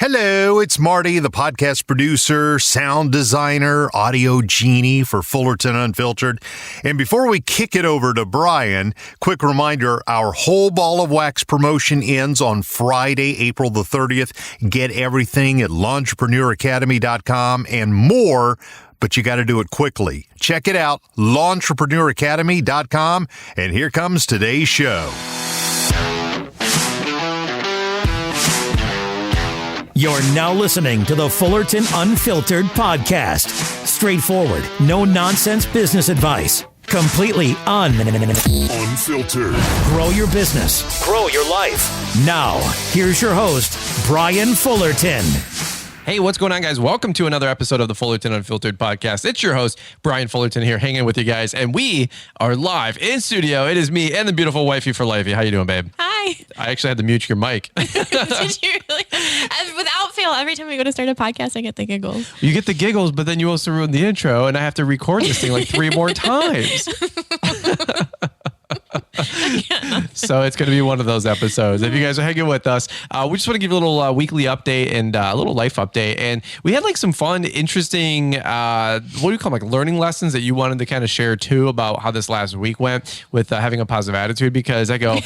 Hello, it's Marty, the podcast producer, sound designer, audio genie for Fullerton Unfiltered. And before we kick it over to Brian, quick reminder, our whole ball of wax promotion ends on Friday, April the 30th. Get everything at lawntrepreneur.academy.com and more, but you got to do it quickly. Check it out, lawntrepreneur.academy.com. And here comes today's show. You're now listening to the Fullerton Unfiltered podcast. Straightforward, no nonsense business advice. Completely unfiltered. Grow your business. Grow your life. Now, here's your host, Brian Fullerton. Hey, what's going on, guys? Welcome to another episode of the Fullerton Unfiltered podcast. It's your host, Brian Fullerton, here hanging with you guys, and we are live in studio. It is me and the beautiful wifey for lifey. How you doing, babe? Hi. I actually had to mute your mic. Did you really? Without fail, every time we go to start a podcast, I get the giggles. You get the giggles, but then you also ruin the intro, and I have to record this thing like 3 more times. So it's going to be one of those episodes. If you guys are hanging with us, we just want to give you a little weekly update and a little life update. And we had like some fun, interesting, what do you call them, like learning lessons that you wanted to kind of share too about how this last week went with having a positive attitude. Because I go,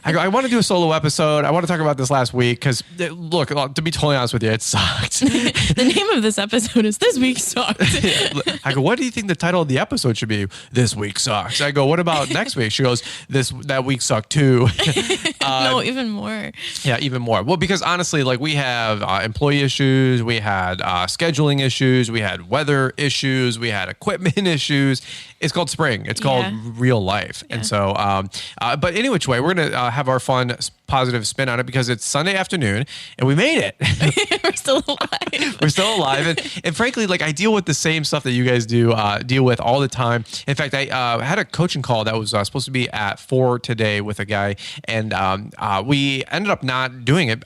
I want to do a solo episode. I want to talk about this last week because look, to be totally honest with you, it sucked. The name of this episode is This Week Sucked. I go, what do you think the title of the episode should be? This Week Sucks. I go, what about next week? She goes, that week sucked too. No, even more. Yeah, even more. Well, because honestly, like we have employee issues, we had scheduling issues, we had weather issues, we had equipment issues. It's called spring. It's called real life. Yeah. And so, but any which way, we're going to have our fun, positive spin on it because it's Sunday afternoon and we made it. We're still alive. We're still alive. And frankly, like I deal with the same stuff that you guys deal with all the time. In fact, I had a coaching call that was supposed to be at 4 today with a guy. And we ended up not doing it.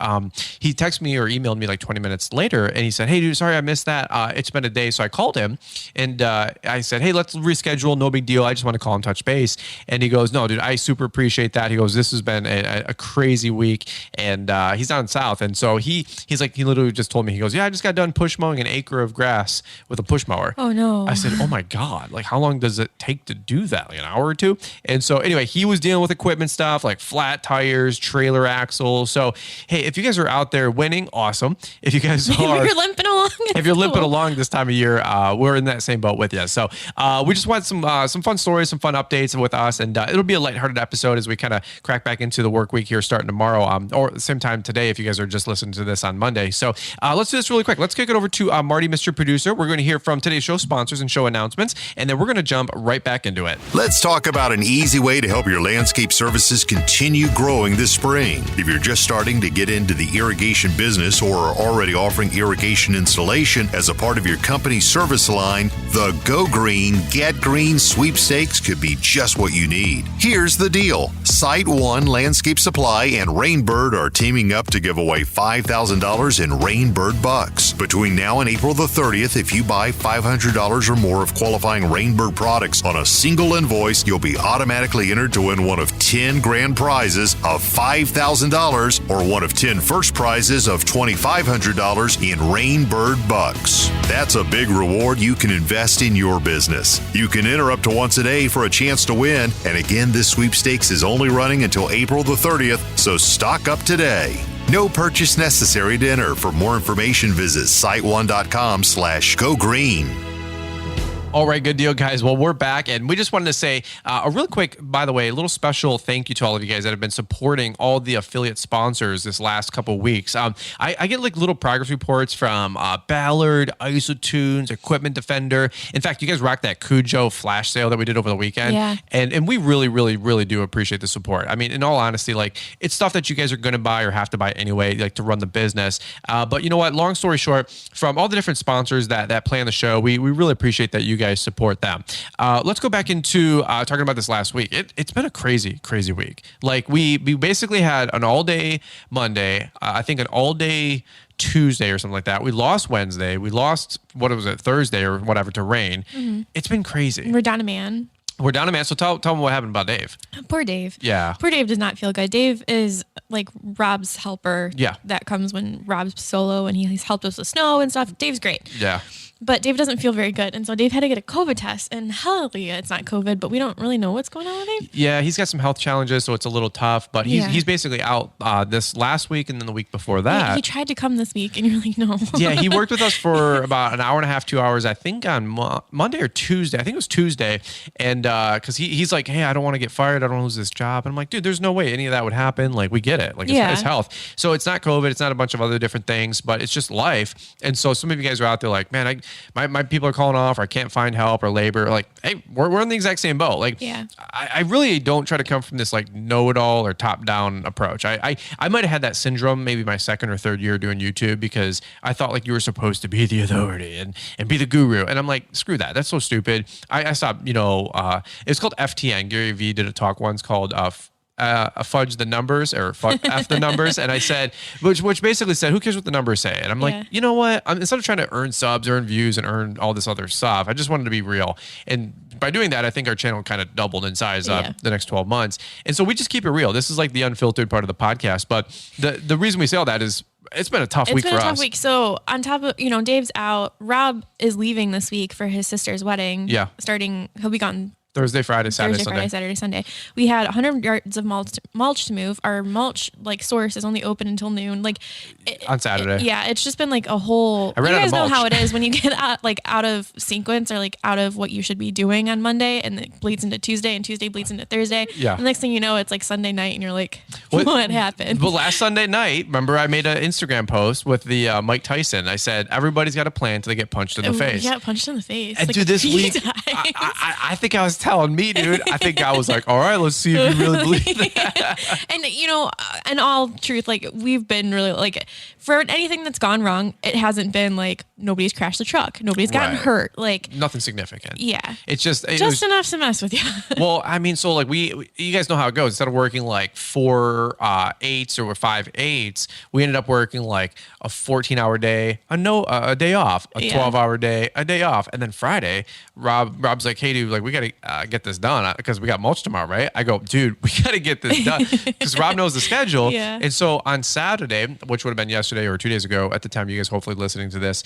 He texted me or emailed me like 20 minutes later and he said, hey, dude, sorry I missed that. It's been a day. So I called him and I said, hey, let's reschedule. No big deal. I just want to call him, touch base. And he goes, no, dude, I super appreciate that. He goes, this has been a crazy week. And he's down south. And so he's like, he literally just told me, he goes, yeah, I just got done push mowing an acre of grass with a push mower. Oh, no. I said, oh my God, like how long does it take to do that? Like an hour or two? And so anyway, he was dealing with equipment stuff like flat tires, trailer axles. So, hey, if you guys are out there winning, awesome. If you guys are, if you're limping along, if you're limping along this time of year, we're in that same boat with you. So we just want some fun stories, some fun updates with us, and it'll be a lighthearted episode as we kind of crack back into the work week here starting tomorrow, or at the same time today if you guys are just listening to this on Monday. So let's do this really quick. Let's kick it over to Marty, Mr. Producer. We're going to hear from today's show sponsors and show announcements, and then we're going to jump right back into it. Let's talk about an easy way to help your landscape services continue growing this spring. If you're just starting to get into the irrigation business or are already offering irrigation installation as a part of your company's service line, the Go Green, Get Green sweepstakes could be just what you need. Here's the deal. Site One Landscape Supply and Rainbird are teaming up to give away $5,000 in Rainbird bucks. Between now and April the 30th, if you buy $500 or more of qualifying Rainbird products on a single invoice, you'll be automatically entered to win one of 10 grand prizes of $5,000 or one of 10 first prizes of $2,500 in Rainbird bucks. That's a big reward you can invest in your business. You can enter up to once a day for a chance to win. And again, this sweepstakes is only running until April the 30th, so stock up today. No purchase necessary to enter. For more information, visit siteone.com/gogreen. All right, good deal, guys. Well, we're back, and we just wanted to say a real quick, by the way, a little special thank you to all of you guys that have been supporting all the affiliate sponsors this last couple of weeks. I get like little progress reports from Ballard, Isotunes, Equipment Defender. In fact, you guys rocked that Cujo flash sale that we did over the weekend, and we really, really, really do appreciate the support. I mean, in all honesty, like it's stuff that you guys are going to buy or have to buy anyway, like to run the business. But you know what? Long story short, from all the different sponsors that play on the show, we really appreciate that you guys support them. Let's go back into talking about this last week. It's been a crazy week. Like we basically had an all-day Monday, I think an all-day Tuesday or something like that. We lost Wednesday. We lost, Thursday or whatever to rain. Mm-hmm. It's been crazy. We're down a man. So tell them what happened about Dave. Poor Dave. Yeah. Poor Dave does not feel good. Dave is like Rob's helper. Yeah. That comes when Rob's solo and he's helped us with snow and stuff. Dave's great. Yeah. But Dave doesn't feel very good. And so Dave had to get a COVID test. And hallelujah, it's not COVID, but we don't really know what's going on with Dave. Yeah, he's got some health challenges, so it's a little tough. But he's basically out this last week and then the week before that. He tried to come this week, and you're like, no. Yeah, he worked with us for about an hour and a half, 2 hours, I think on Monday or Tuesday. I think it was Tuesday. And because he's like, hey, I don't want to get fired. I don't want to lose this job. And I'm like, dude, there's no way any of that would happen. Like, we get it. Like, it's health. So it's not COVID. It's not a bunch of other different things, but it's just life. And so some of you guys are out there like, man, my people are calling off, or I can't find help or labor. Like, hey, we're in the exact same boat. Like, I really don't try to come from this like know-it-all or top-down approach. I might have had that syndrome maybe my second or third year doing YouTube, because I thought like you were supposed to be the authority and be the guru. And I'm like, screw that. That's so stupid. I stopped, it's called FTN. Gary Vee did a talk once called fudge the numbers, or F the numbers. And I said, which basically said, who cares what the numbers say? And I'm like, you know what? Instead of trying to earn subs, earn views, and earn all this other stuff, I just wanted to be real. And by doing that, I think our channel kind of doubled in size the next 12 months. And so we just keep it real. This is like the unfiltered part of the podcast. But the reason we say all that is it's been a tough week for us. It's been a tough week. So on top of, Dave's out. Rob is leaving this week for his sister's wedding. Yeah. He'll be gone Thursday, Friday, Saturday, Sunday. We had 100 yards of mulch to move. Our mulch source is only open until noon. On Saturday. It's just been like a whole. You guys know how it is when you get out of sequence, or out of what you should be doing on Monday, and it bleeds into Tuesday, and Tuesday bleeds into Thursday. Yeah. The next thing you know, it's like Sunday night, and you're like, what happened? But last Sunday night, remember, I made an Instagram post with the Mike Tyson. I said everybody's got a plan till they get punched in the face. Yeah, punched in the face. And dude, this week, I think I was telling me, dude, I think I was like, all right, let's see if you really believe that. And, in all truth, we've been really, for anything that's gone wrong, it hasn't been nobody's crashed the truck. Nobody's gotten hurt. Nothing significant. Yeah. It's just enough to mess with you. Well, I mean, so you guys know how it goes. Instead of working 4 8s or 5 8s, we ended up working a 14-hour day, a day off, a 12-hour day, a day off. And then Friday, Rob's like, hey, dude, we got to get this done because we got mulch tomorrow, right? I go, dude, we got to get this done because Rob knows the schedule. Yeah. And so on Saturday, which would have been yesterday or 2 days ago at the time you guys hopefully listening to this,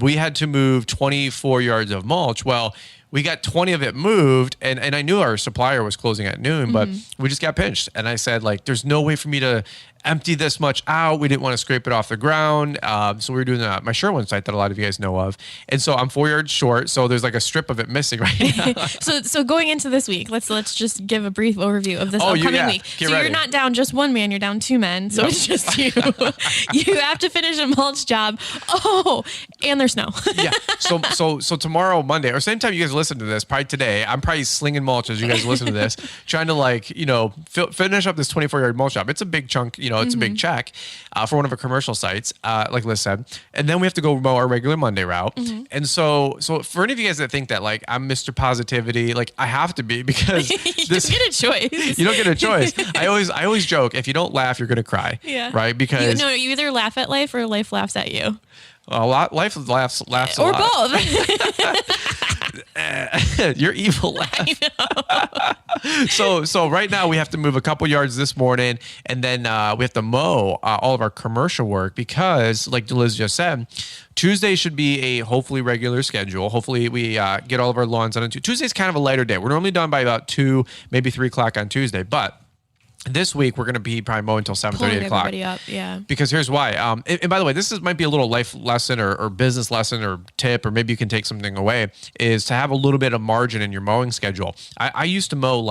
we had to move 24 yards of mulch. Well, we got 20 of it moved, and I knew our supplier was closing at noon, but we just got pinched. And I said, there's no way for me to empty this much out. We didn't want to scrape it off the ground. So we were doing my Sherwin site that a lot of you guys know of. And so I'm 4 yards short. So there's a strip of it missing right now. So going into this week, let's just give a brief overview of this upcoming week. Get ready. You're not down just one man, you're down 2 men. So it's just you. You have to finish a mulch job. Oh, and there's snow. Yeah. So tomorrow, Monday, or same time you guys listen to this, probably today, I'm probably slinging mulch as you guys listen to this, trying to finish up this 24-yard mulch job. It's a big chunk, it's a big check for one of our commercial sites, like Liz said. And then we have to go mow our regular Monday route. And so for any of you guys that think that I'm Mr. Positivity, I have to be, because you don't get a choice. You don't get a choice. I always joke, if you don't laugh, you're gonna cry. Yeah. Right? Because you either laugh at life or life laughs at you. Life laughs a or lot. Or both. Your evil laugh. So right now we have to move a couple yards this morning, and then we have to mow all of our commercial work because, like Liz just said, Tuesday should be a hopefully regular schedule. Hopefully we get all of our lawns done. Tuesday's kind of a lighter day. We're normally done by about 2, maybe 3 o'clock on Tuesday, but this week we're going to be probably mowing until 7:30 o'clock. Everybody up, yeah. Because here's why. And by the way, might be a little life lesson or business lesson or tip, or maybe you can take something away, is to have a little bit of margin in your mowing schedule. I used to mow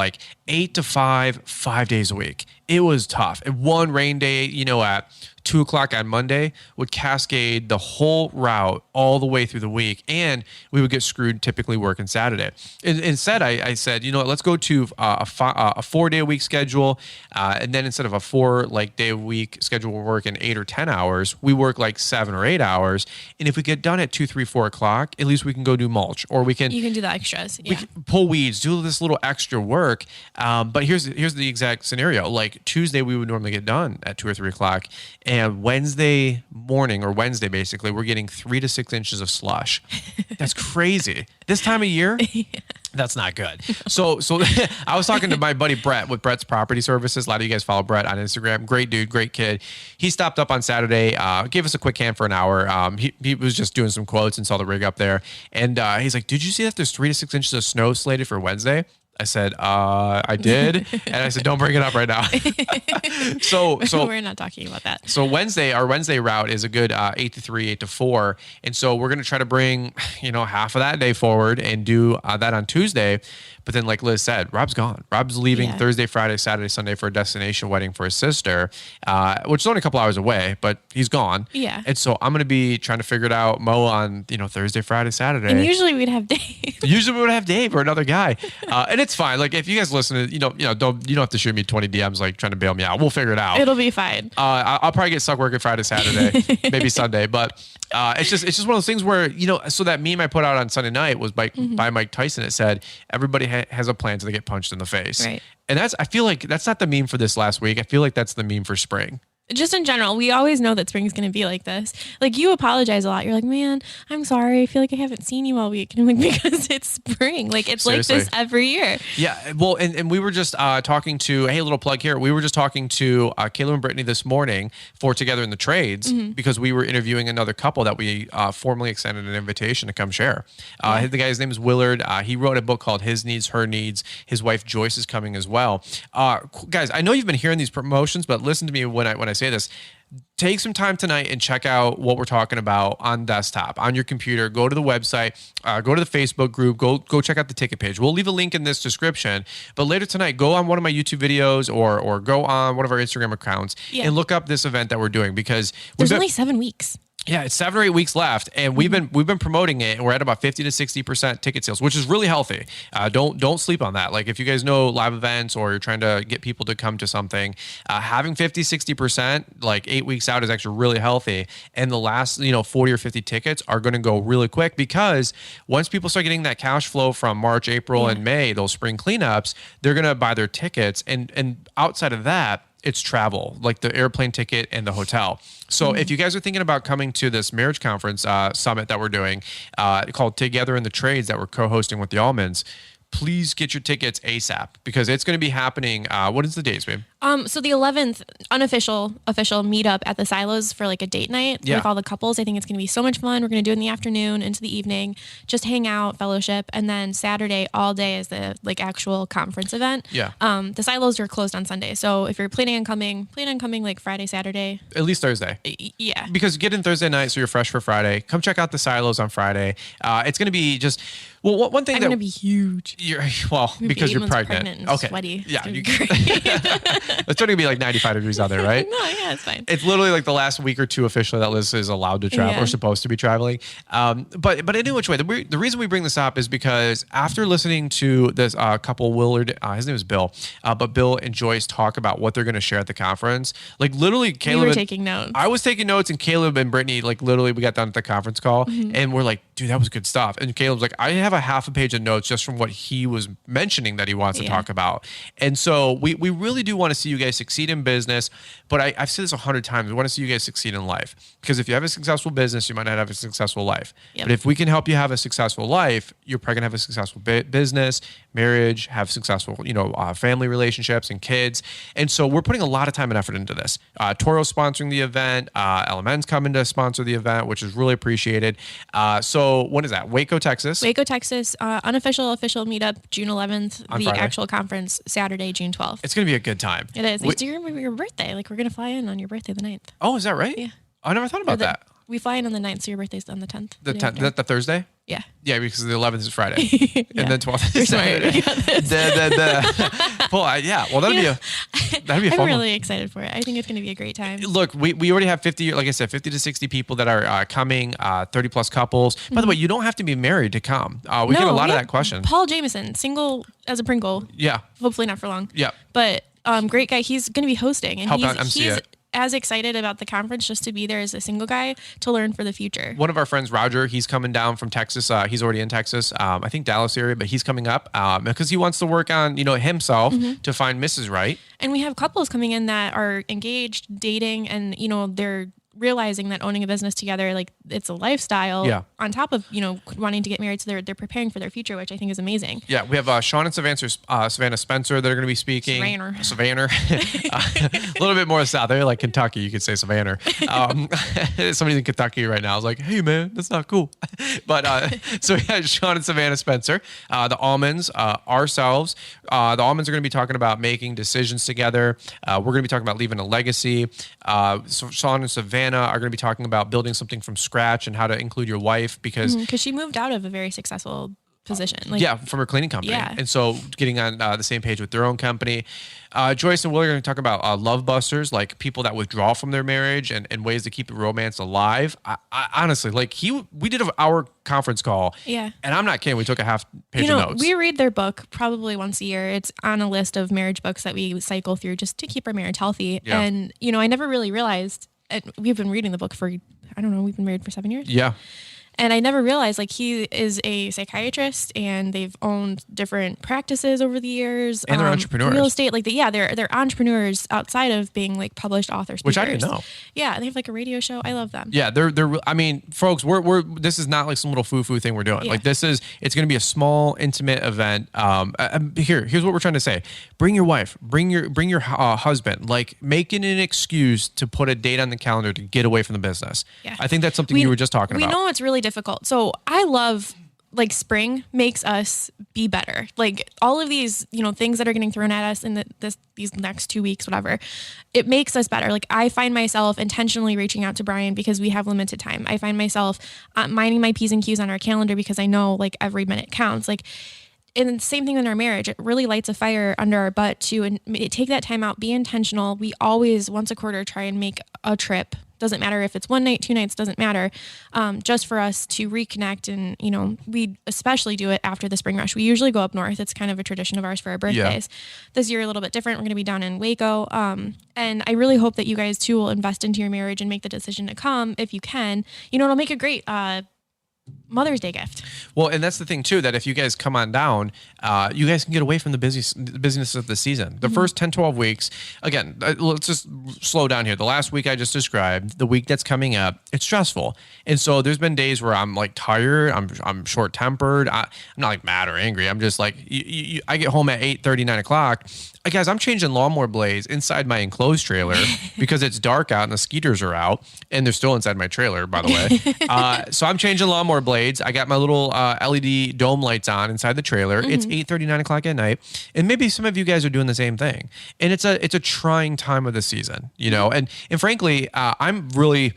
8 to 5 days a week. It was tough. And one rain day, at 2 o'clock on Monday would cascade the whole route all the way through the week, and we would get screwed typically working Saturday. Instead, I said, let's go to a 4-day-a-week schedule, and then instead of a 4-day-a-week schedule, we're working 8 or 10 hours. We work 7 or 8 hours, and if we get done at 2, 3, 4 o'clock, at least we can go do mulch, or you can do the extras. Yeah. We can pull weeds, do this little extra work. But here's the exact scenario. Tuesday, we would normally get done at 2 or 3 o'clock. And Wednesday morning, or Wednesday basically, we're getting 3 to 6 inches of slush. That's crazy. This time of year, That's not good. So I was talking to my buddy Brett with Brett's Property Services. A lot of you guys follow Brett on Instagram. Great dude, great kid. He stopped up on Saturday, gave us a quick hand for an hour. He was just doing some quotes and saw the rig up there. And he's like, did you see that there's 3 to 6 inches of snow slated for Wednesday? I said, I did. And I said, don't bring it up right now. So we're not talking about that. So our Wednesday route is a good 8 to 3, 8 to 4. And so we're going to try to bring, half of that day forward and do that on Tuesday. But then like Liz said, Rob's gone. Rob's leaving Thursday, Friday, Saturday, Sunday for a destination wedding for his sister, which is only a couple hours away, but he's gone. Yeah. And so I'm going to be trying to figure it out, Mo, on, Thursday, Friday, Saturday. And usually we'd have Dave. Usually we would have Dave or another guy. And it's fine. Like if you guys listen to, you don't have to shoot me 20 DMs like trying to bail me out. We'll figure it out. It'll be fine. I'll probably get stuck working Friday, Saturday, maybe Sunday, but it's just one of those things where, so that meme I put out on Sunday night was by Mike Tyson. It said, everybody has a plan till they get punched in the face. Right. And I feel like that's not the meme for this last week. I feel like that's the meme for spring. Just in general, we always know that spring's going to be like this. Like you apologize a lot. You're like, man, I'm sorry. I feel like I haven't seen you all week. And I'm like, because it's spring. Like it's Seriously. Like this every year. Yeah. Well, and we were just talking to, hey, a little plug here. We were just talking to Caleb and Brittany this morning for Together in the Trades because we were interviewing another couple that we formally extended an invitation to come share. The guy's name is Willard. He wrote a book called His Needs, Her Needs. His wife Joyce is coming as well. Guys, I know you've been hearing these promotions, but listen to me when I say this. Take some time tonight and check out what we're talking about on desktop, on your computer. Go to the website, go to the Facebook group, go check out the ticket page. We'll leave a link in this description. But later tonight, go on one of my YouTube videos or go on one of our Instagram accounts and look up this event that we're doing because there's only 7 weeks. Yeah, it's 7 or 8 weeks left, and we've been promoting it, and we're at about 50 to 60% ticket sales, which is really healthy. Don't sleep on that. Like if you guys know live events or you're trying to get people to come to something, having 50, 60% like 8 weeks out is actually really healthy. And the last 40 or 50 tickets are going to go really quick because once people start getting that cash flow from March, April, and May, those spring cleanups, they're going to buy their tickets, and outside of that, it's travel, like the airplane ticket and the hotel. So if you guys are thinking about coming to this marriage conference summit that we're doing called Together in the Trades that we're co-hosting with the Almonds, please get your tickets ASAP because it's going to be happening. What is the dates, babe? So the 11th official meetup at the Silos for like a date night with all the couples. I think it's going to be so much fun. We're going to do it in the afternoon into the evening, just hang out, fellowship, and then Saturday all day is the like actual conference event. Yeah. The Silos are closed on Sunday, so if you're planning on coming like Friday, Saturday, at least Thursday. Yeah. Because get in Thursday night so you're fresh for Friday. Come check out the Silos on Friday. It's going to be just one thing. I'm going to be huge. Because you're pregnant. And okay. Sweaty. Yeah. It's going to be like 95 degrees out there, right? No, yeah, it's fine. It's literally like the last week or two officially that Liz is allowed to travel or supposed to be traveling. But any which way, the reason we bring this up is because after listening to this couple, Willard, his name is Bill, but Bill and Joyce talk about what they're going to share at the conference. Like literally, Caleb. You were taking notes. I was taking notes, and Caleb and Brittany, like literally, we got done at the conference call, and we're like, dude, that was good stuff. And Caleb's like, I have a half a page of notes just from what he was mentioning that he wants to talk about. And so we really do want to see you guys succeed in business. But I've said this 100 times. We want to see you guys succeed in life. Because if you have a successful business, you might not have a successful life. Yep. But if we can help you have a successful life, you're probably going to have a successful business, marriage, have successful, family relationships and kids. And so we're putting a lot of time and effort into this. Toro's sponsoring the event. LMN's coming to sponsor the event, which is really appreciated. So when is that? Waco, Texas. Waco, Texas. Unofficial, official meetup, June 11th. On the Friday. Actual conference, Saturday, June 12th. It's going to be a good time. It is. It's your birthday. Like, we're going to fly in on your birthday the 9th. Oh, is that right? Yeah. I never thought about that. We fly in on the 9th, so your birthday's on the 10th. The 10th? Is that the Thursday? Yeah. Yeah, because the 11th is Friday. And then 12th is Saturday. Well, that'd be a fun I'm really excited for it. I think it's going to be a great time. Look, we already have 50, like I said, 50 to 60 people that are coming, 30 plus couples. By the way, you don't have to be married to come. We get a lot of that question. Paul Jameson, single as a Pringle. Yeah. Hopefully not for long. Yeah. But great guy. He's going to be hosting. And he's as excited about the conference just to be there as a single guy to learn for the future. One of our friends, Roger, he's coming down from Texas. He's already in Texas, I think Dallas area, but he's coming up because he wants to work on, himself to find Mrs. Right. And we have couples coming in that are engaged, dating, and, they're realizing that owning a business together, like it's a lifestyle on top of, wanting to get married. So they're preparing for their future, which I think is amazing. Yeah. We have Sean and Savannah Spencer that are going to be speaking. Savannah. A little bit more south. They're like Kentucky. You could say Savannah. Somebody's in Kentucky right now. I was like, hey man, that's not cool. But so we had Sean and Savannah Spencer, the Almonds, ourselves. The Almonds are going to be talking about making decisions together. We're going to be talking about leaving a legacy. So Sean and Savannah are going to be talking about building something from scratch and how to include your wife because she moved out of a very successful position. From her cleaning company. Yeah. And so getting on the same page with their own company. Joyce and Will are going to talk about love busters, like people that withdraw from their marriage and ways to keep the romance alive. I honestly, we did our conference call. Yeah. And I'm not kidding. We took a half page of notes. We read their book probably once a year. It's on a list of marriage books that we cycle through just to keep our marriage healthy. Yeah. And, I never really realized, we've been reading the book for, I don't know, we've been married for 7 years. Yeah. And I never realized he is a psychiatrist and they've owned different practices over the years. And they're entrepreneurs. Real estate. They're entrepreneurs outside of being published authors. Which I didn't know. Yeah. They have a radio show. I love them. Yeah. Folks, this is not some little foo-foo thing we're doing. Yeah. It's going to be a small, intimate event. Here's what we're trying to say. Bring your wife, bring your husband, make it an excuse to put a date on the calendar to get away from the business. Yeah. I think that's something you were just talking about. We know it's really difficult. So I love spring makes us be better. All of these, things that are getting thrown at us in these next 2 weeks, whatever, it makes us better. I find myself intentionally reaching out to Brian because we have limited time. I find myself minding my P's and Q's on our calendar because I know every minute counts. And the same thing in our marriage, it really lights a fire under our butt to take that time out, be intentional. We always once a quarter try and make a trip. Doesn't matter if it's 1 night, 2 nights, doesn't matter. Just for us to reconnect. And, we especially do it after the spring rush. We usually go up north. It's kind of a tradition of ours for our birthdays. Yeah. This year, a little bit different. We're going to be down in Waco. And I really hope that you guys too will invest into your marriage and make the decision to come if you can. It'll make a great Mother's Day gift. Well, and that's the thing too, that if you guys come on down, you guys can get away from the business of the season. The first 10, 12 weeks, again, let's just slow down here. The last week I just described, the week that's coming up, it's stressful. And so there's been days where I'm tired, I'm short tempered. I'm not mad or angry. I'm just I get home at 8:30, 9 o'clock. Guys, I'm changing lawnmower blades inside my enclosed trailer because it's dark out and the skeeters are out and they're still inside my trailer, by the way. So I'm changing lawnmower blades. I got my little LED dome lights on inside the trailer. It's 8:30, 9 o'clock at night. And maybe some of you guys are doing the same thing. And it's a trying time of the season, and frankly, I'm really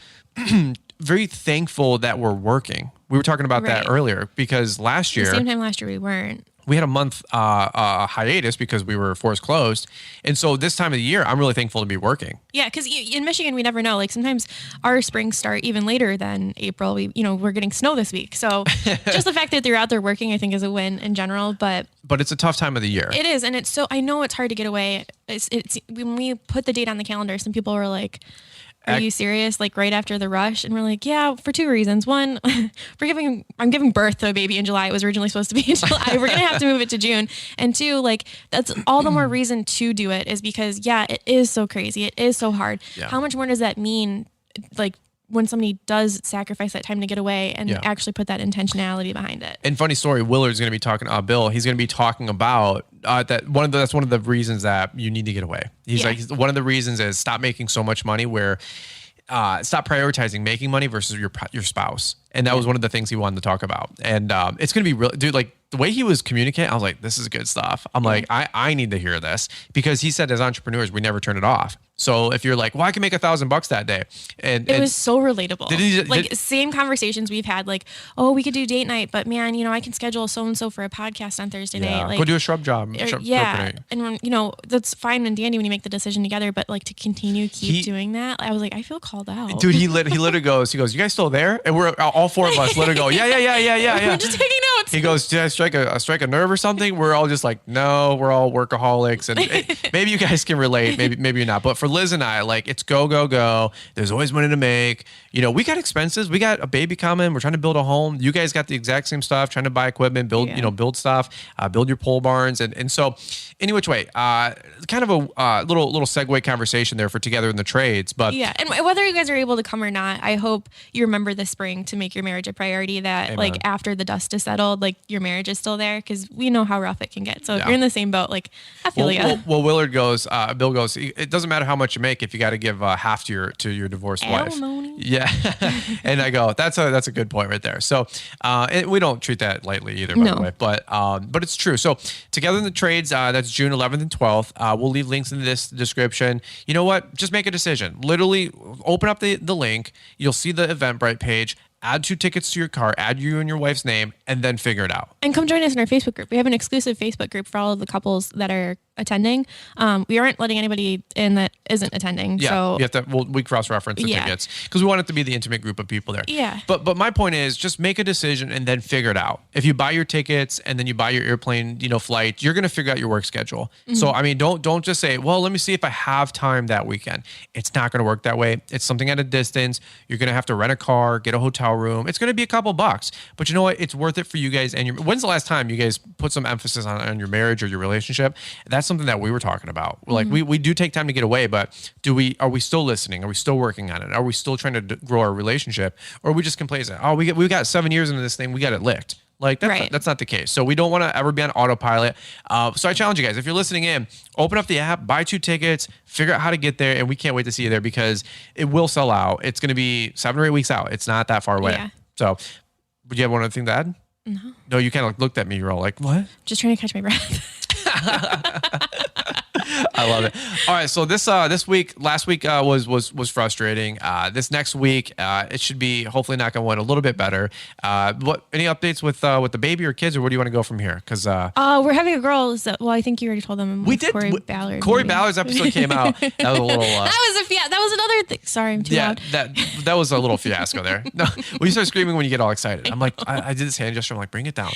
very thankful that we're working. We were talking about that earlier because last year, the same time last year we weren't. We had a month hiatus because we were forced closed. And so this time of the year, I'm really thankful to be working. Yeah, because in Michigan, we never know. Sometimes our springs start even later than April. We're getting snow this week. So just the fact that they're out there working, I think, is a win in general. But it's a tough time of the year. It is. And I know it's hard to get away. It's when we put the date on the calendar, some people were like, are you serious? Right after the rush? And we're like, yeah, for 2 reasons. One, I'm giving birth to a baby in July. It was originally supposed to be in July. We're going to have to move it to June. And 2, that's all the more reason to do it is because, it is so crazy. It is so hard. Yeah. How much more does that mean? When somebody does sacrifice that time to get away and actually put that intentionality behind it. And funny story, Willard's going to be talking, Bill, he's going to be talking about that's one of the reasons that you need to get away. He's one of the reasons is stop making so much money stop prioritizing making money versus your spouse. And that was one of the things he wanted to talk about. And it's going to be real, dude, the way he was communicating, I was like, this is good stuff. I'm like, I need to hear this because he said as entrepreneurs, we never turn it off. So if you're like, well, I can make $1,000 that day. And it was so relatable. Same conversations we've had, oh, we could do date night, but man, I can schedule so-and-so for a podcast on Thursday night. Go do a shrub job. And when, that's fine and dandy when you make the decision together, but to continue doing that, I was like, I feel called out. Dude, he literally goes, you guys still there? And we're all 4 of us literally go, yeah. We're just taking notes. He goes, did I strike a nerve or something? We're all just like, no, we're all workaholics. And maybe you guys can relate, maybe you're not. But for Liz and I, it's go. There's always money to make. we got expenses. We got a baby coming. We're trying to build a home. You guys got the exact same stuff, trying to buy equipment, build, build stuff, build your pole barns. And so any which way, kind of a little segue conversation there for Together in the Trades. But yeah. And whether you guys are able to come or not, I hope you remember this spring to make your marriage a priority, that Amen. After the dust is settled, your marriage is still there, because we know how rough it can get. So if you're in the same boat, I feel you. Well, Willard goes, Bill goes, it doesn't matter how much you make if you got to give half to your divorced wife. Yeah. And I go, that's a good point right there. So we don't treat that lightly either, by the way, but it's true. So Together in the Trades, that's June 11th and 12th. We'll leave links in this description. You know what? Just make a decision. Literally open up the link. You'll see the Eventbrite page. Add 2 tickets to your car, add you and your wife's name, and then figure it out. And come join us in our Facebook group. We have an exclusive Facebook group for all of the couples that are attending. We aren't letting anybody in that isn't attending. Yeah, so you have to. We cross-reference the tickets because we want it to be the intimate group of people there. Yeah. But my point is, just make a decision and then figure it out. If you buy your tickets and then you buy your airplane, flight, you're gonna figure out your work schedule. Mm-hmm. So I mean, don't just say, well, let me see if I have time that weekend. It's not gonna work that way. It's something at a distance. You're gonna have to rent a car, get a hotel room. It's gonna be a couple bucks, but you know what? It's worth it for you guys. And when's the last time you guys put some emphasis on your marriage or your relationship? That's something that we were talking about. Mm-hmm. We do take time to get away, but are we still listening? Are we still working on it? Are we still trying to grow our relationship? Or are we just complacent? Oh, we got 7 years into this thing. We got it licked. That's not the case. So we don't want to ever be on autopilot. So I challenge you guys, if you're listening in, open up the app, buy 2 tickets, figure out how to get there. And we can't wait to see you there because it will sell out. It's going to be 7 or 8 weeks out. It's not that far away. Yeah. So would you have one other thing to add? No, you kind of looked at me. You're all like, what? Just trying to catch my breath. I love it. All right, so last week was frustrating. This next week, it should be hopefully knock on wood a little bit better. Any updates with the baby or kids, or where do you want to go from here? Because we're having a girl. I think you already told them. We did. Corey Ballard's episode came out. That was a little. That was another thing. Sorry, I'm too loud. That was a little fiasco there. No, when you start screaming when you get all excited, I'm like, I did this hand gesture. I'm like, bring it down.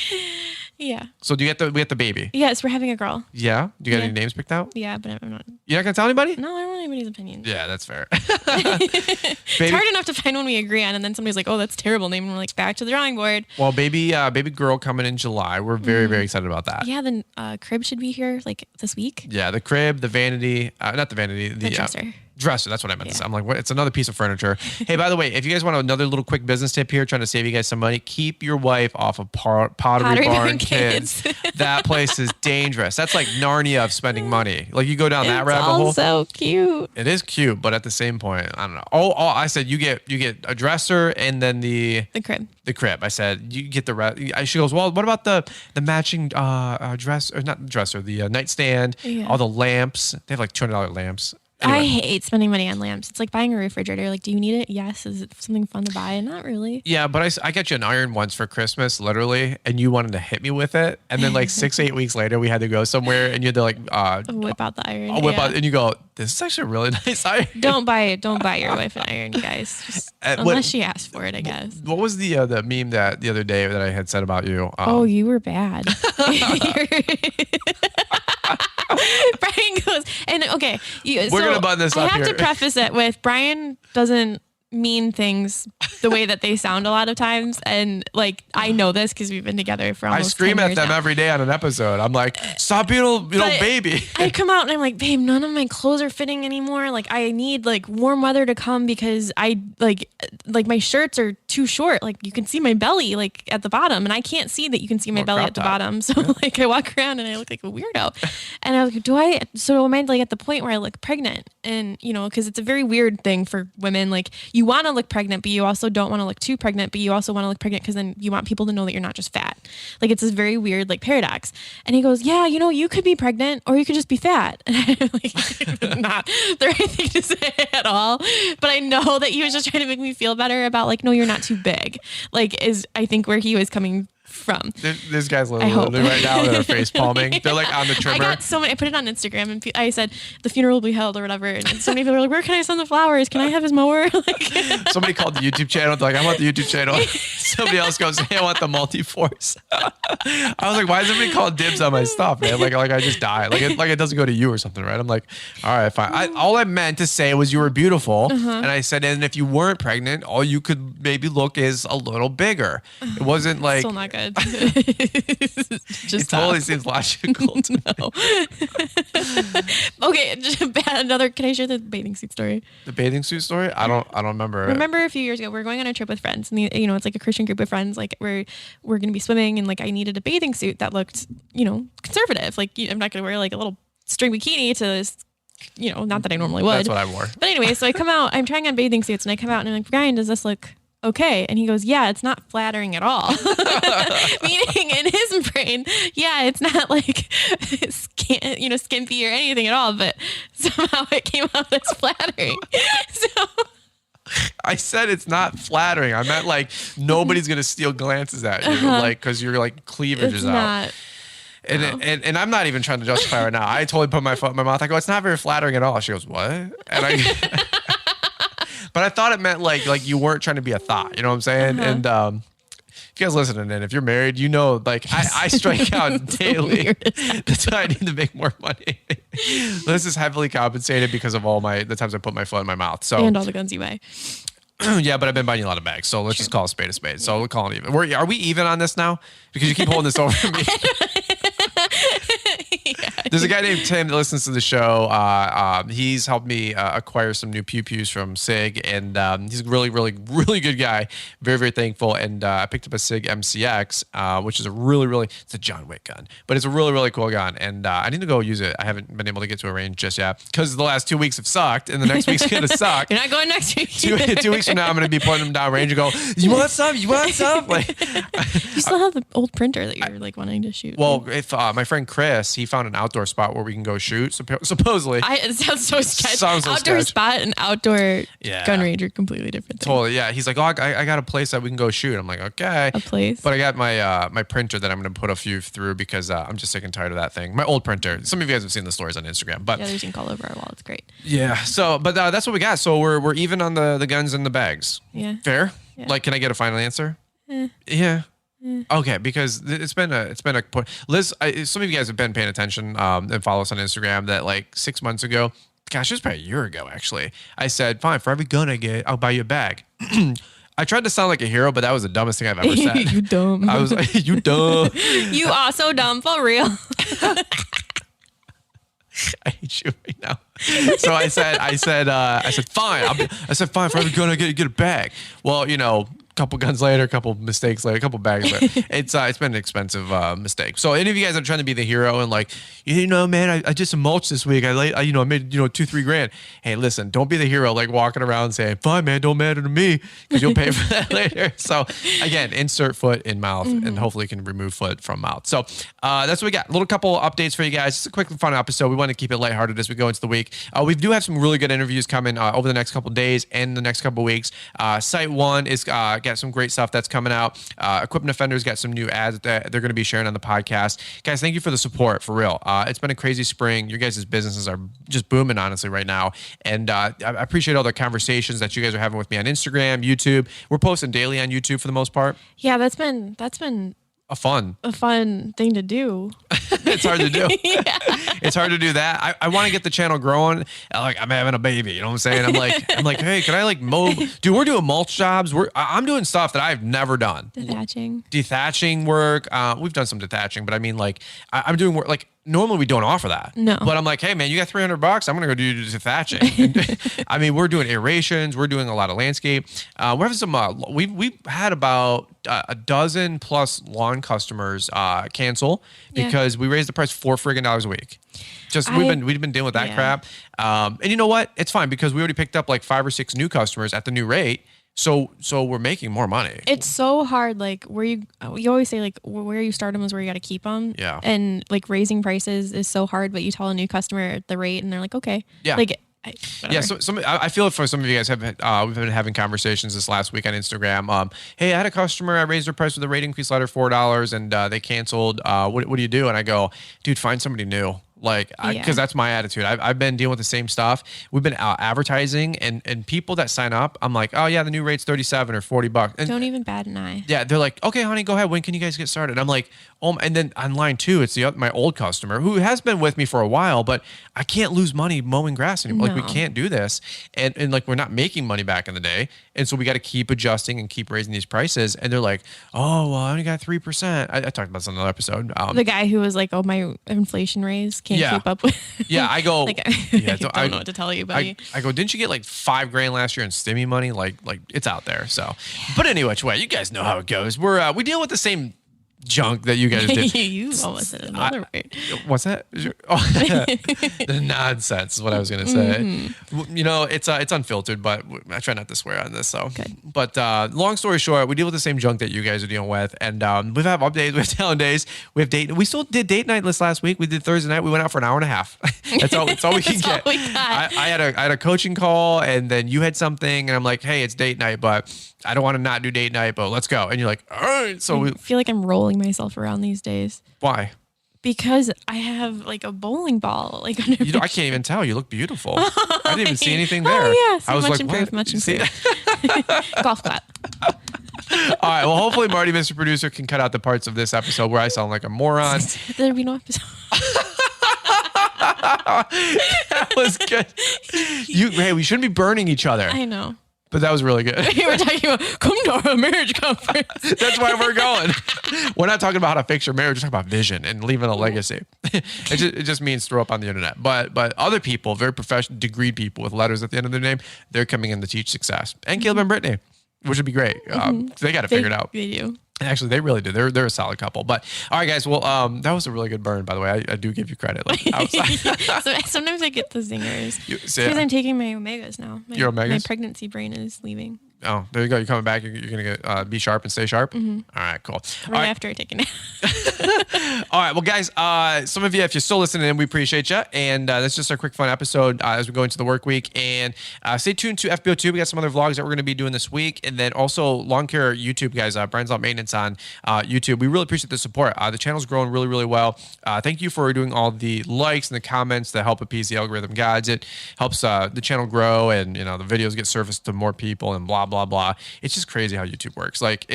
Yeah. So we get the baby? Yes, we're having a girl. Yeah? Do you got any names picked out? Yeah, but I'm not. You're not going to tell anybody? No, I don't want anybody's opinion. Yeah, that's fair. It's hard enough to find one we agree on, and then somebody's like, oh, that's a terrible name, and we're like, back to the drawing board. Well, baby girl coming in July. We're very, very excited about that. Yeah, the crib should be here this week. Yeah, the crib, the vanity, not the vanity. The dresser. Dresser, that's what I meant to say. I'm like, what? It's another piece of furniture. Hey, by the way, if you guys want another little quick business tip here, trying to save you guys some money, keep your wife off of Pottery Barn Kids. That place is dangerous. That's like Narnia of spending money. Like you go down that rabbit hole. It's so cute. It is cute, but at the same point, I don't know. Oh, I said you get a dresser and then the crib. The crib. I said you get the rest. She goes, well, what about the matching dress or not dresser, the nightstand, all the lamps. They have like $200 lamps. Anyway. I hate spending money on lamps. It's like buying a refrigerator. Like, do you need it? Yes. Is it something fun to buy? Not really. Yeah, but I got you an iron once for Christmas, literally, and you wanted to hit me with it. And then like 6-8 weeks later, we had to go somewhere, and you had to like whip out the iron. Out, and you go, this is actually a really nice iron. Don't buy your wife an iron, guys. Just, unless she asks for it, I guess. What was the meme that the other day that I had said about you? You were bad. Brian goes, and okay, we're gonna button this up here. I have to preface it with Brian doesn't mean things the way that they sound a lot of times, and like I know this because we've been together for almost 10 years. I scream at them every day on an episode. I'm like, stop being a baby. I come out and I'm like, babe, none of my clothes are fitting anymore. Like I need like warm weather to come because I like my shirts are too short. Like you can see my belly like at the bottom, and I can't see that you can see my belly at the bottom. So like I walk around and I look like a weirdo. And I was like, so am I like at the point where I look pregnant? And because it's a very weird thing for women. Like you want to look pregnant, but you also don't want to look too pregnant, but you also want to look pregnant because then you want people to know that you're not just fat. Like it's this very weird like paradox. And he goes, yeah, you could be pregnant or you could just be fat. And I'm like, not the right thing to say at all. But I know that he was just trying to make me feel better about like, no, you're not too big. Like is I think where he was coming from. This guy's literally right now they're face palming. They're like on the trimmer. I got so many. I put it on Instagram and I said the funeral will be held or whatever. And so many people were like, "Where can I send the flowers? Can I have his mower?" Like somebody called the YouTube channel. They're like, "I want the YouTube channel." somebody else goes, hey, I want the multi-force. I was like, why is everybody calling dibs on my stuff, man? Like I just die. Like it doesn't go to you or something, right? I'm like, all right, fine. All I meant to say was you were beautiful. And I said, and if you weren't pregnant, all you could maybe look is a little bigger. It wasn't like. Still not good. It totally seems logical to me. Okay, can I share the bathing suit story? The bathing suit story? I don't remember. Remember a few years ago, we were going on a trip with friends, and it's like a Christian group of friends. Like we're going to be swimming, and like I needed a bathing suit that looked, conservative. Like I'm not going to wear like a little string bikini to this, not that I normally would. That's what I wore. But anyway, so I come out, I'm trying on bathing suits, and I come out and I'm like, Brian, does this look okay? And he goes, yeah, it's not flattering at all. Meaning in his brain, yeah, it's not like skimpy or anything at all, but somehow it came out as flattering. So I said it's not flattering. I meant like nobody's gonna steal glances at you, like because your like cleavage is out. And I'm not even trying to justify right now. I totally put my foot in my mouth. I go, it's not very flattering at all. She goes, what? And I. But I thought it meant like you weren't trying to be a thought. You know what I'm saying? And if you guys listening in, if you're married, like I strike out daily. That's why I need to make more money. This is heavily compensated because of all the times I put my foot in my mouth. So and all the guns you buy. Yeah, but I've been buying you a lot of bags. So let's just call a spade a spade. So we'll call it even. Are we even on this now? Because you keep holding this over me. There's a guy named Tim that listens to the show. He's helped me acquire some new pew-pews from SIG, and he's a really, really, really good guy. Very, very thankful. And I picked up a SIG MCX, which is it's a John Wick gun, but it's a really, really cool gun. And I need to go use it. I haven't been able to get to a range just yet because the last 2 weeks have sucked, and the next week's going to suck. You're not going next week. 2 weeks from now, I'm going to be putting them down range and go, you want some? You want some? Like, you still have the old printer that you're like wanting to shoot. Well, if my friend Chris, he found an outdoor spot where we can go shoot. Supposedly, it sounds so sketchy. Outdoor sketch. Spot and outdoor gun range are completely different things. Totally, yeah. He's like, oh, I got a place that we can go shoot. I'm like, okay, a place. But I got my printer that I'm going to put a few through because I'm just sick and tired of that thing. My old printer. Some of you guys have seen the stories on Instagram, but there's ink all over our wall. It's great. Yeah. So, but that's what we got. So we're even on the guns and the bags. Yeah. Fair. Yeah. Like, can I get a final answer? Yeah. Okay, because it's been a point. Liz, some of you guys have been paying attention and follow us on Instagram. That like 6 months ago, gosh, it was probably a year ago actually. I said, fine, for every gun I get, I'll buy you a bag. I tried to sound like a hero, but that was the dumbest thing I've ever said. You dumb. I was like, you dumb. You are so dumb for real. I hate you right now. So I said, fine. I said, fine, for every gun I get a bag. Well, couple guns later, a couple mistakes later, a couple bags later. It's been an expensive mistake. So any of you guys are trying to be the hero and like, man, I did some mulch this week. I made $2-3 grand. Hey, listen, don't be the hero like walking around saying, fine, man, don't matter to me because you'll pay for that later. So again, insert foot in mouth and hopefully can remove foot from mouth. So that's what we got. A little couple updates for you guys. Just a quick fun episode. We want to keep it lighthearted as we go into the week. We do have some really good interviews coming over the next couple days and the next couple weeks. Site One is got some great stuff that's coming out. Equipment Offenders got some new ads that they're going to be sharing on the podcast. Guys, thank you for the support, for real. It's been a crazy spring. Your guys' businesses are just booming, honestly, right now. And I appreciate all the conversations that you guys are having with me on Instagram, YouTube. We're posting daily on YouTube for the most part. Yeah, that's been a fun thing to do. It's hard to do. Yeah. It's hard to do that. I want to get the channel growing. Like, I'm having a baby, you know what I'm saying? I'm like, hey, can I like mow? Dude, we're doing mulch jobs. I'm doing stuff that I've never done. Dethatching work. We've done some detaching, but I mean, like, I'm doing work like. Normally we don't offer that. No. But I'm like, hey man, you got $300. I'm going to go do dethatching. I mean, we're doing aerations. We're doing a lot of landscape. We're having some, we've had about a dozen plus lawn customers cancel because we raised the price $4 friggin' a week. We've been dealing with that crap. And you know what? It's fine because we already picked up like 5 or 6 new customers at the new rate. So we're making more money. It's so hard. Like you always say like where you start them is where you got to keep them. Yeah. And like raising prices is so hard, but you tell a new customer the rate and they're like, okay. Yeah. Like, yeah. So I feel for some of you guys we've been having conversations this last week on Instagram. Hey, I had a customer. I raised their price with a rate increase letter $4 and they canceled. What do you do? And I go, dude, find somebody new. Like, because that's my attitude. I've been dealing with the same stuff. We've been advertising and people that sign up, I'm like, oh yeah, the new rate's $37 or $40. And don't even bat an eye. yeah, they're like, okay, honey, go ahead. When can you guys get started? I'm like, oh, and then on line 2, it's my old customer who has been with me for a while, but I can't lose money mowing grass anymore. No. Like, we can't do this. And like, we're not making money back in the day. And so we got to keep adjusting and keep raising these prices. And they're like, oh, well, I only got 3%. I talked about this on another episode. The guy who was like, oh, my inflation raise can't keep up with. Yeah, I go. Like, I don't know what to tell you, buddy. I go, didn't you get like $5,000 last year in stimmy money? Like it's out there. So, but anyway, which way, you guys know how it goes. We deal with the same junk that you guys did. You almost said another word. What's that? Oh, the nonsense is what I was going to say. Mm-hmm. You know, it's unfiltered, but I try not to swear on this. So, good. But long story short, we deal with the same junk that you guys are dealing with, and we have updates, we have talent days, we have date. We still did date night last week. We did Thursday night. We went out for an hour and a half. That's all we can get. I had a coaching call, and then you had something, and I'm like, hey, it's date night, but I don't want to not do date night, but let's go. And you're like, all right. So I feel like I'm rolling myself around these days. Why? Because I have like a bowling ball. Like I can't even tell. You look beautiful. I didn't even see anything there. Oh yeah, so I was much like, improved, much improved. Golf clap. All right. Well, hopefully Marty, Mr. Producer, can cut out the parts of this episode where I sound like a moron. There'll be no episode. That was good. Hey, we shouldn't be burning each other. I know. But that was really good. We were talking about come to our marriage conference. That's why we're going. We're not talking about how to fix your marriage. We're talking about vision and leaving a legacy. It just means throw up on the internet. But other people, very professional, degreed people with letters at the end of their name, they're coming in to teach success. And Caleb and Brittany, which would be great. They got to figure it out. They do. Actually, they really do. They're a solid couple. But all right, guys. Well, that was a really good burn, by the way. I do give you credit. Like, so sometimes I get the zingers because I'm taking my omegas now. Your omegas? My pregnancy brain is leaving. Oh, there you go. You're coming back. You're going to get be sharp and stay sharp. Mm-hmm. All right, cool. Right after I take a nap. All right. Well, guys, some of you, if you're still listening in, we appreciate you. And that's just our quick, fun episode as we go into the work week. And stay tuned to FBO2. We got some other vlogs that we're going to be doing this week. And then also Lawn Care YouTube, guys. Brian's Lawn Maintenance on YouTube. We really appreciate the support. The channel's growing really, really well. Thank you for doing all the likes and the comments that help appease the algorithm gods. It helps the channel grow, and the videos get surfaced to more people and blah, blah, blah. It's just crazy how YouTube works. Like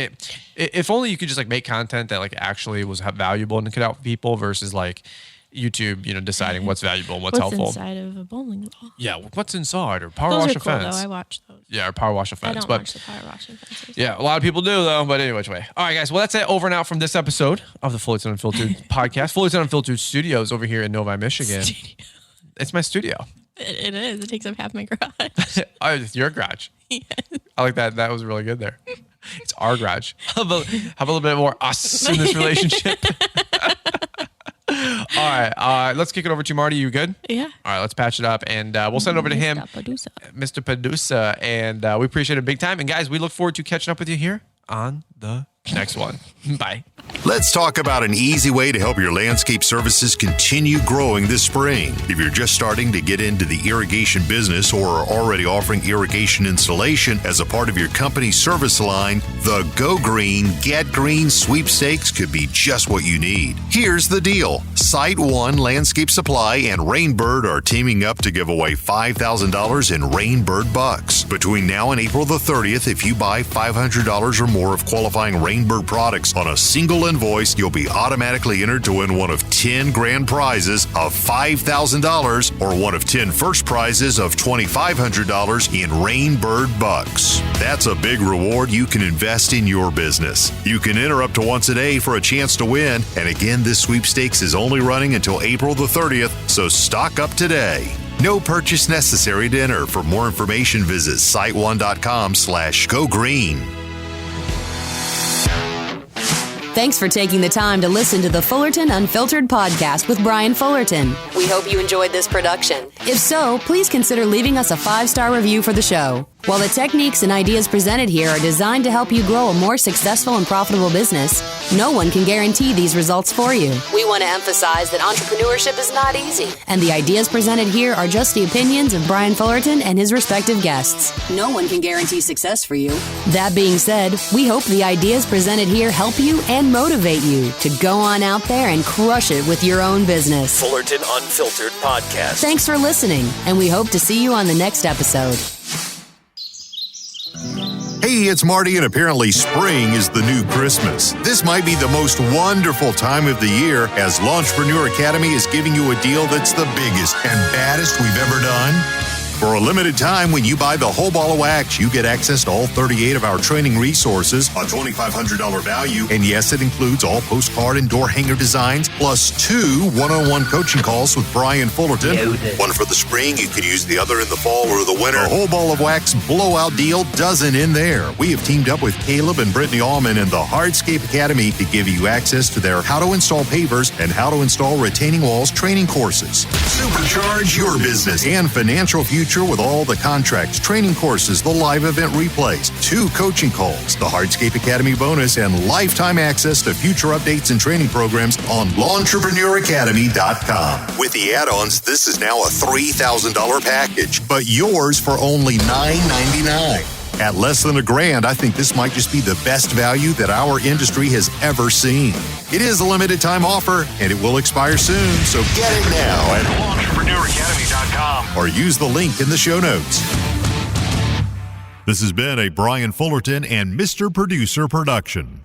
if only you could just like make content that like actually was valuable and could help people versus like YouTube, deciding what's valuable and what's helpful. What's inside of a bowling ball? Yeah, what's inside or power those wash are cool, offense. though. I watch those. Yeah, or power wash offense. I don't watch the power wash offenses. Yeah, a lot of people do though. But anyway, which way? All right, guys. Well, that's it. Over and out from this episode of the Fullerton Unfiltered podcast. Fullerton Unfiltered Studios over here in Novi, Michigan. It's my studio. It is. It takes up half my garage. Oh, it's your garage. Yes. I like that. That was really good there. It's our garage. Have a little bit more us in this relationship. All right. Let's kick it over to Marty. You good? Yeah. All right. Let's patch it up, and we'll send it over to him, Mr. Padusa. And we appreciate it big time. And guys, we look forward to catching up with you here on the next one. Bye. Let's talk about an easy way to help your landscape services continue growing this spring. If you're just starting to get into the irrigation business or are already offering irrigation installation as a part of your company's service line, the Go Green, Get Green sweepstakes could be just what you need. Here's the deal. Site One Landscape Supply and Rainbird are teaming up to give away $5,000 in Rainbird bucks. Between now and April the 30th, if you buy $500 or more of qualifying Rainbird products on a single invoice, you'll be automatically entered to win one of 10 grand prizes of $5,000 or one of 10 first prizes of $2,500 in Rainbird bucks. That's a big reward you can invest in your business. You can enter up to once a day for a chance to win. And again, this sweepstakes is only running until April the 30th, so stock up today. No purchase necessary to enter. For more information, visit siteone.com/gogreen. Thanks for taking the time to listen to the Fullerton Unfiltered podcast with Brian Fullerton. We hope you enjoyed this production. If so, please consider leaving us a 5-star review for the show. While the techniques and ideas presented here are designed to help you grow a more successful and profitable business, no one can guarantee these results for you. We want to emphasize that entrepreneurship is not easy, and the ideas presented here are just the opinions of Brian Fullerton and his respective guests. No one can guarantee success for you. That being said, we hope the ideas presented here help you and motivate you to go on out there and crush it with your own business. Fullerton Unfiltered Podcast. Thanks for listening, and we hope to see you on the next episode. Hey, it's Marty, and apparently spring is the new Christmas. This might be the most wonderful time of the year, as Launchpreneur Academy is giving you a deal that's the biggest and baddest we've ever done. For a limited time, when you buy the whole ball of wax, you get access to all 38 of our training resources, a $2,500 value, and yes, it includes all postcard and door hanger designs, plus 2 one-on-one coaching calls with Brian Fullerton. One for the spring, you could use the other in the fall or the winter. The whole ball of wax blowout deal doesn't end there. We have teamed up with Caleb and Brittany Allman and the Hardscape Academy to give you access to their How to Install Pavers and How to Install Retaining Walls training courses. Supercharge your business and financial future with all the contracts, training courses, the live event replays, 2 coaching calls, the Hardscape Academy bonus, and lifetime access to future updates and training programs on LaunchpreneurAcademy.com. With the add-ons, this is now a $3,000 package, but yours for only $999. At less than $1,000, I think this might just be the best value that our industry has ever seen. It is a limited time offer, and it will expire soon, so get it now at LaunchpreneurAcademy.com or use the link in the show notes. This has been a Brian Fullerton and Mr. Producer production.